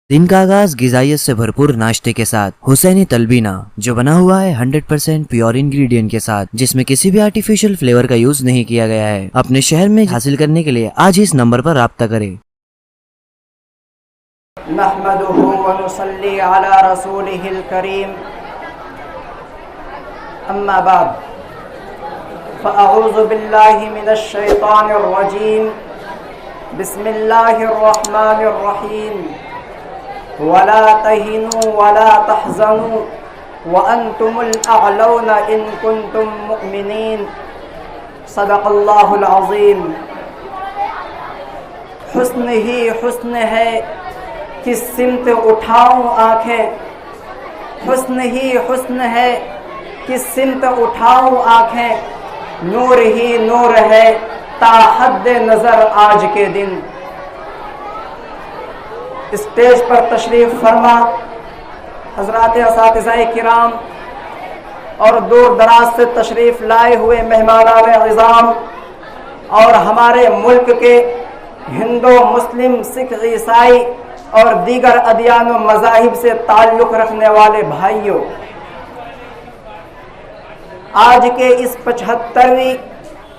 دن کا آغاز غذائیت سے بھرپور ناشتے کے ساتھ حسینی تلبینہ جو بنا ہوا ہے 100% پیور انگریڈینٹ کے ساتھ، جس میں کسی بھی آرٹیفیشل فلیور کا یوز نہیں کیا گیا ہے، اپنے شہر میں حاصل کرنے کے لیے آج اس نمبر پر رابطہ کریں۔ نحمده ونصلي على رسوله الكريم اما بعد فاعوذ بالله من الشيطان الرجيم بسم الله الرحمن الرحيم ولا تهنوا ولا تحزنوا وانتم الاعلون ان كنتم مؤمنين صدق الله العظيم۔ حسن ہی حسن ہے کس سمت اٹھاؤں آنکھیں، حسن ہی حسن ہے کس سمت اٹھاؤں آنکھیں، نور ہی نور ہے تا حد نظر آج کے دن۔ اسٹیج پر تشریف فرما حضرات اساتذہ کرام اور دور دراز سے تشریف لائے ہوئے مہمانان عظام اور ہمارے ملک کے ہندو، مسلم، سکھ، عیسائی اور دیگر ادیان و مذاہب سے تعلق رکھنے والے بھائیوں، آج کے اس 75ویں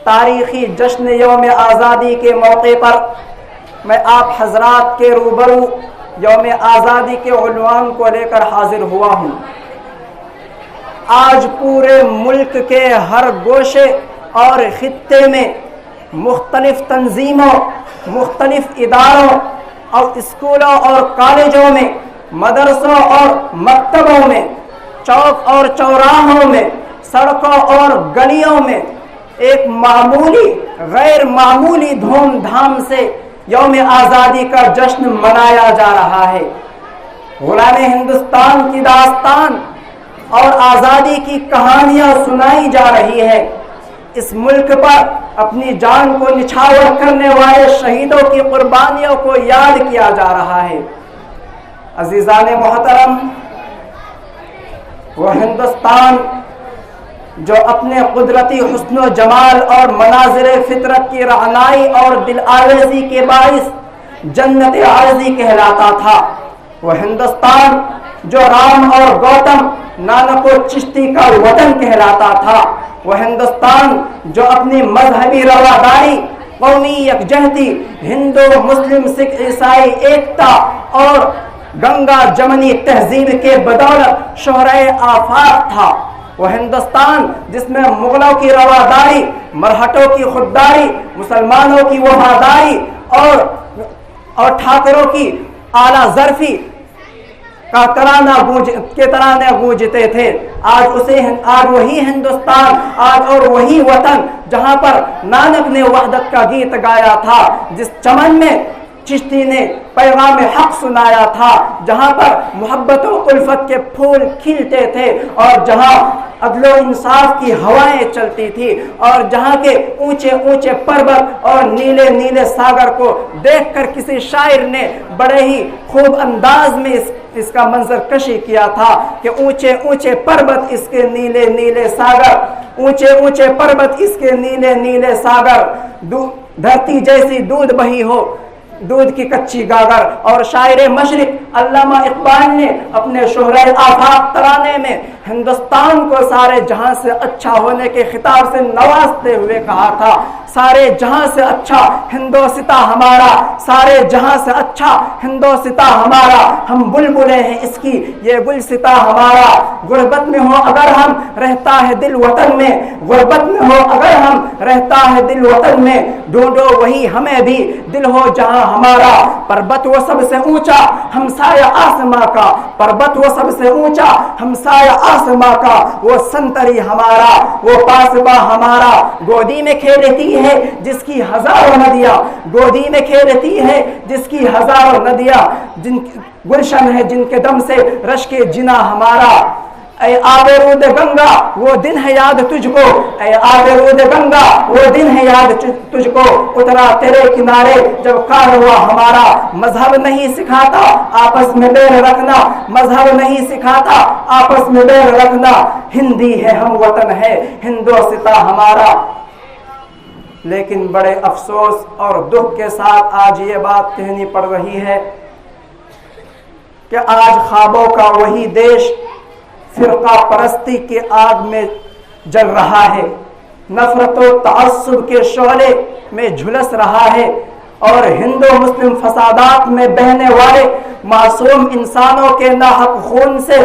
تاریخی جشن یوم آزادی کے موقع پر میں آپ حضرات کے روبرو یوم آزادی کے عنوان کو لے کر حاضر ہوا ہوں۔ آج پورے ملک کے ہر گوشے اور خطے میں مختلف تنظیموں، مختلف اداروں اور اسکولوں اور کالجوں میں، مدرسوں اور مکتبوں میں، چوک اور چوراہوں میں، سڑکوں اور گلیوں میں ایک معمولی غیر معمولی دھوم دھام سے یوم آزادی کا جشن منایا جا رہا ہے۔ غلام ہندوستان کی داستان اور آزادی کی کہانیاں سنائی جا رہی ہے۔ اس ملک پر اپنی جان کو نچھاور کرنے والے شہیدوں کی قربانیوں کو یاد کیا جا رہا ہے۔ عزیزان محترم، وہ ہندوستان جو اپنے قدرتی حسن و جمال اور مناظر فطرت کی رعنائی اور دل آویزی کے باعث جنت عارضی کہلاتا تھا، وہ ہندوستان جو رام اور گوتم نانک و چشتی کا وطن کہلاتا تھا، وہ ہندوستان جو اپنی مذہبی رواداری، قومی یکجہتی، ہندو، مسلم، سکھ، عیسائی ایکتا اور گنگا جمنی تہذیب کے بدولت شہرۂ آفاق تھا، وہ ہندوستان جس میں مغلوں کی رواداری، مرہٹوں کی خودداری، مسلمانوں کی وفاداری اور ٹھاکروں کی اعلیٰ ظرفی کا ترانے گونجتے تھے۔ آج وہی ہندوستان، آج اور وہی وطن جہاں پر نانک نے وحدت کا گیت گایا تھا، جس چمن میں چشتی نے پیغام حق سنایا تھا، جہاں پر محبت و الفت کے پھول کھلتے تھے اور جہاں عدل و انصاف کی ہوائیں چلتی تھی اور جہاں کے اونچے اونچے پربت اور نیلے نیلے ساگر کو دیکھ کر کسی شاعر نے بڑے ہی خوب انداز میں اس کا منظر کشی کیا تھا کہ اونچے اونچے پربت اس کے نیلے نیلے ساگر، اونچے اونچے پربت اس کے نیلے نیلے ساگر، دھرتی جیسی دودھ بہی ہو دودھ کی کچی گاگر۔ اور شاعر مشرق علامہ اقبال نے اپنے شہرۂ آفاق ترانے میں ہندوستان کو سارے جہاں سے اچھا ہونے کے خطاب سے نوازتے ہوئے کہا تھا، سارے جہاں سے اچھا ہندوستاں ہمارا، سارے جہاں سے اچھا ہندوستاں ہمارا، ہم بلبلیں ہیں اس کی یہ گلستاں ہمارا۔ غربت میں ہو اگر ہم رہتا ہے دل وطن میں، غربت میں ہو اگر ہم رہتا ہے دل وطن میں، ڈھونڈو وہی ہمیں بھی دل ہو جہاں ہمارا۔ پربت وہ سب سے اونچا ہمسایہ آسماں کا، پربت وہ سب سے اونچا ہمسایہ آسماں کا، وہ سنتری ہمارا، وہ پاسباں ہمارا۔ گودی میں کھیلتی ہے جس کی ہزاروں ندیاں، گودی میں کھیلتی ہے جس کی ہزاروں ندیاں، جن گلشن ہے جن کے دم سے رشک جنا ہمارا۔ اے آب رود گنگا وہ دن ہے یاد تجھ کو، اے آب رود گنگا وہ دن ہے یاد تجھ کو، اترا تیرے کنارے جب کار ہوا ہمارا۔ مذہب نہیں سکھاتا آپس میں بیر رکھنا، مذہب نہیں سکھاتا آپس میں بیر رکھنا، ہندی ہے ہم وطن ہے ہندوستاں ہمارا۔ لیکن بڑے افسوس اور دکھ کے ساتھ آج یہ بات کہنی پڑ رہی ہے کہ آج خوابوں کا وہی دیش فرقہ پرستی کے آگ میں جل رہا ہے، نفرت و تعصب کے شعلے میں جھلس رہا ہے، اور ہندو مسلم فسادات میں بہنے والے معصوم انسانوں کے ناحق خون سے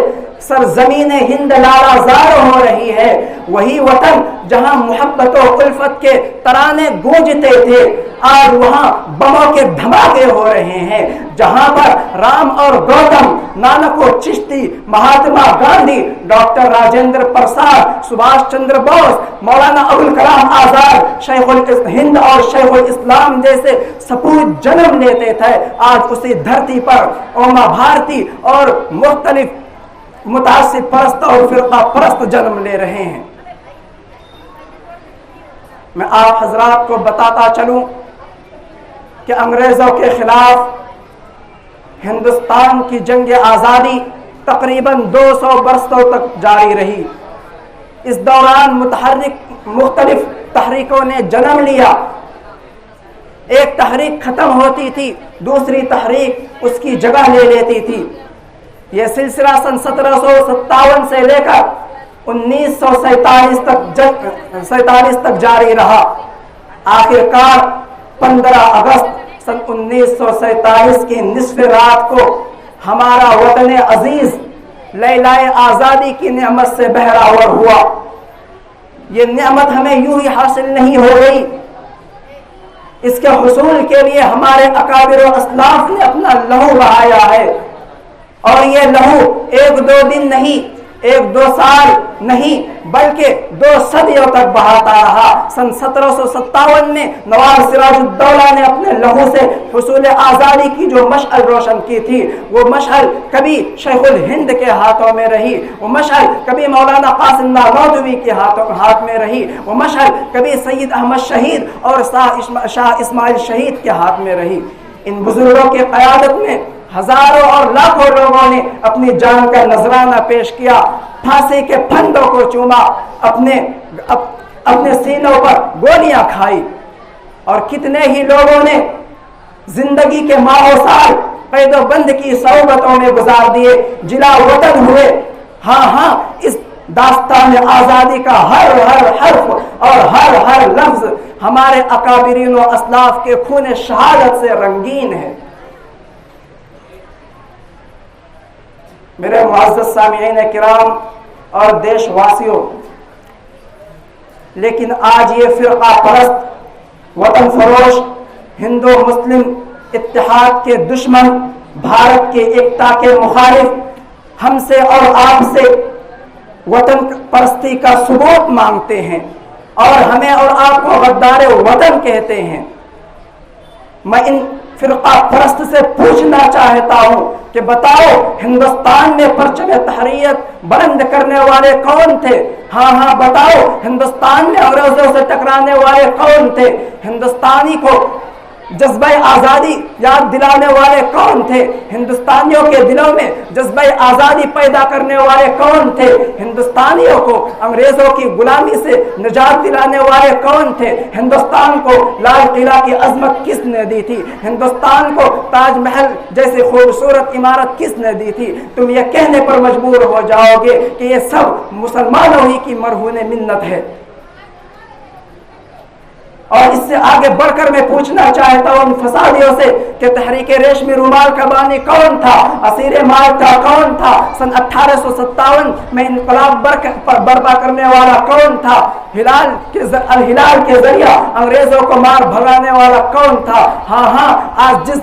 سرزمین ہند لالا زار ہو رہی ہے۔ وہی وطن جہاں محبت و الفت کے ترانے گونجتے تھے، آج وہاں بموں کے دھماکے ہو رہے ہیں۔ جہاں پر رام اور گوتم، نانک و چشتی، مہاتما گاندھی، ڈاکٹر راجندر پرساد، سبھاش چندر بوس، مولانا ابوالکلام آزاد، شیخ الہند اور شیخ الاسلام جیسے سپوت جنم لیتے تھے، آج اسی دھرتی پر اوما بھارتی اور مختلف متعصب پرست اور فرقہ پرست جنم لے رہے ہیں۔ میں آپ حضرات کو بتاتا چلوں کہ انگریزوں کے خلاف ہندوستان کی جنگ آزادی تقریباً 200 برسوں تک جاری رہی۔ اس دوران مختلف تحریکوں نے جنم لیا۔ ایک تحریک ختم ہوتی تھی، دوسری تحریک اس کی جگہ لے لیتی تھی۔ یہ سلسلہ سن 1757 سے لے کر 1947 تک جاری رہا۔ آخر کار 15 اگست سن 1947 کی نصف رات کو ہمارا وطن عزیز لیلائے آزادی کی نعمت سے بہراور ہوا۔ یہ نعمت ہمیں یوں ہی حاصل نہیں ہو گئی، اس کے حصول کے لیے ہمارے اکابر و اسلاف نے اپنا لہو بہایا ہے، اور یہ لہو 1-2 دن نہیں، 1-2 سال نہیں، بلکہ 2 صدیوں تک بہاتا رہا۔ سن 1757 میں نواب سراج الدولہ نے اپنے لہو سے حصول آزادی کی جو مشعل روشن کی تھی، وہ مشعل کبھی شیخ الہند کے ہاتھوں میں رہی، وہ مشعل کبھی مولانا قاسم نانوتوی کے ہاتھ میں رہی، وہ مشعل کبھی سید احمد شہید اور شاہ اسماعیل شہید کے ہاتھ میں رہی۔ ان بزرگوں کی قیادت میں ہزاروں اور لاکھوں لوگوں نے اپنی جان کا نذرانہ پیش کیا، پھانسی کے پھندوں کو چوما، اپنے سینوں پر گولیاں کھائی، اور کتنے ہی لوگوں نے زندگی کے ماہ و سال قید و بند کی صعوبتوں میں گزار دیے، جلا وطن ہوئے۔ ہاں اس داستان آزادی کا ہر حرف اور ہر لفظ ہمارے اکابرین و اسلاف کے خون شہادت سے رنگین ہے۔ میرے معزز سامعین کرام اور دیش واسیوں، لیکن آج یہ فرقہ پرست، وطن فروش، ہندو مسلم اتحاد کے دشمن، بھارت کے ایکتا کے مخالف ہم سے اور آپ سے وطن پرستی کا ثبوت مانگتے ہیں، اور ہمیں اور آپ کو غدار وطن کہتے ہیں۔ میں ان فرقہ پرست سے پوچھنا چاہتا ہوں کہ بتاؤ، ہندوستان میں پرچم تحریت بلند کرنے والے کون تھے؟ ہاں بتاؤ، ہندوستان میں انگریزوں سے ٹکرانے والے کون تھے؟ ہندوستانی کو جذبہ آزادی یاد دلانے والے کون تھے؟ ہندوستانیوں کے دلوں میں جذبہ آزادی پیدا کرنے والے کون تھے؟ ہندوستانیوں کو انگریزوں کی غلامی سے نجات دلانے والے کون تھے؟ ہندوستان کو لال قلعہ کی عظمت کس نے دی تھی؟ ہندوستان کو تاج محل جیسی خوبصورت عمارت کس نے دی تھی؟ تم یہ کہنے پر مجبور ہو جاؤ گے کہ یہ سب مسلمانوں ہی کی مرہون منت ہے۔ اور اس سے آگے بڑھ کر میں پوچھنا چاہتا ہوں ان فسادیوں سے کہ تحریک ریشمی رومال کا بانی کون تھا؟ اسیر مالٹا کون تھا؟ سن 1857 میں انقلاب برپا کرنے والا کون تھا؟ الہلال کے ذریعہ انگریزوں کو مار بھگانے والا کون تھا؟ ہاں آج جس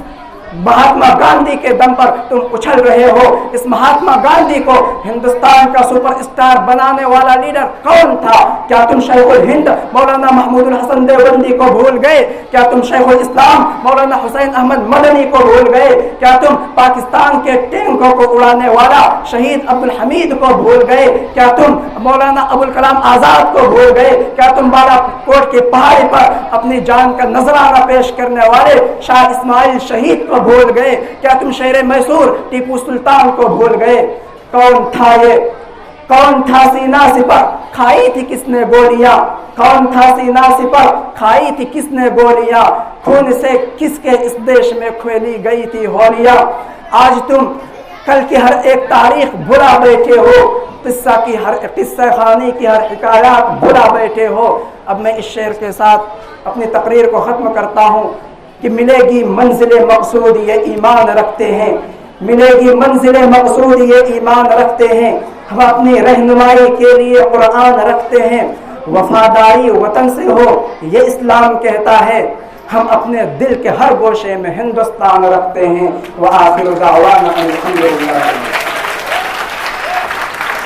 مہاتما گاندھی کے دم پر تم اچھل رہے ہو، اس مہاتما گاندھی کو ہندوستان کا سپر اسٹار بنانے والا لیڈر کون تھا؟ کیا تم شیخ الہند مولانا محمود الحسن دیوبندی کو بھول گئے؟ کیا تم شیخ الاسلام مولانا حسین احمد مدنی کو بھول گئے؟ کیا تم پاکستان کے ٹینکوں کو اڑانے والا شہید عبدالحمید کو بھول گئے؟ کیا تم مولانا ابوالکلام آزاد کو بھول گئے؟ کیا تم بالا کوٹ کی پہاڑی پر اپنی جان کا نذرانہ پیش کرنے والے شاہ اسماعیل شہید کو بھول گئے؟ کیا تم شہر میسور ٹیپو سلطان کو بھول گئے؟ کون تھا یہ؟ کون تھا سینا سپر؟ کھائی تھی کس نے گولیاں؟ کون تھا سینا سپر؟ کھائی تھی کس نے گولیاں؟ خون سے کس کے اس دیش میں کھیلی گئی تھی ہولیاں؟ آج تم کل کی ہر ایک تاریخ بھلا بیٹھے ہو، قصہ خانی کی ہر حکایات بھلا بیٹھے ہو۔ اب میں اس شعر کے ساتھ اپنی تقریر کو ختم کرتا ہوں کہ ملے گی منزل مقصود یہ ایمان رکھتے ہیں، ملے گی منزل مقصود یہ ایمان رکھتے ہیں، ہم اپنی رہنمائی کے لیے قرآن رکھتے ہیں، وفاداری وطن سے ہو یہ اسلام کہتا ہے، ہم اپنے دل کے ہر گوشے میں ہندوستان رکھتے ہیں۔ وآخر دعوانا الحمدللہ۔